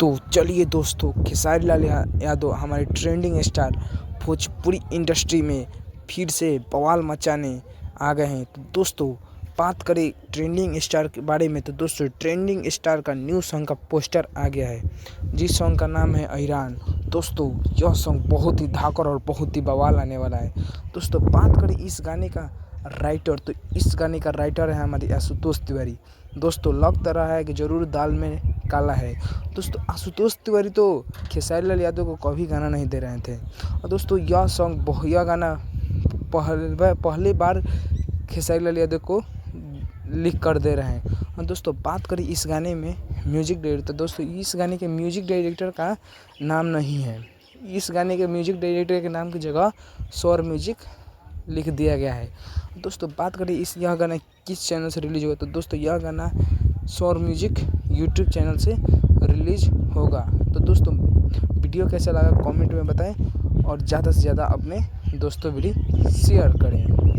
तो चलिए दोस्तों, खेसारी लाल यादव हमारे ट्रेंडिंग स्टार भोजपुरी इंडस्ट्री में फिर से बवाल मचाने आ गए हैं। तो दोस्तों बात करें ट्रेंडिंग स्टार के बारे में, तो दोस्तों ट्रेंडिंग स्टार का न्यू सॉन्ग का पोस्टर आ गया है, जिस सॉन्ग का नाम है अहिरान। दोस्तों यह सॉन्ग बहुत ही धाकड़ और बहुत ही बवाल आने वाला है। दोस्तों बात करें इस गाने का राइटर, तो इस गाने का राइटर है हमारे आशुतोष तिवारी। दोस्तों लग तो रहा है कि जरूर दाल में काला है। दोस्तों आशुतोष तिवारी तो खेसारी लाल यादव को कभी गाना नहीं दे रहे थे, और दोस्तों यह गाना पहले बार खेसारी लाल यादव को लिख कर दे रहे हैं। और दोस्तों बात करें इस गाने में म्यूजिक डायरेक्टर, तो दोस्तों इस गाने के म्यूजिक डायरेक्टर का नाम नहीं है। इस गाने के म्यूजिक डायरेक्टर के नाम की जगह स्वर म्यूजिक लिख दिया गया है। दोस्तों बात करें यह गाना किस चैनल से रिलीज होगा, तो दोस्तों यह गाना स्वर म्यूजिक यूट्यूब चैनल से रिलीज होगा। तो दोस्तों वीडियो कैसा लगा कमेंट में बताएं, और ज़्यादा से ज़्यादा अपने दोस्तों भी शेयर करें।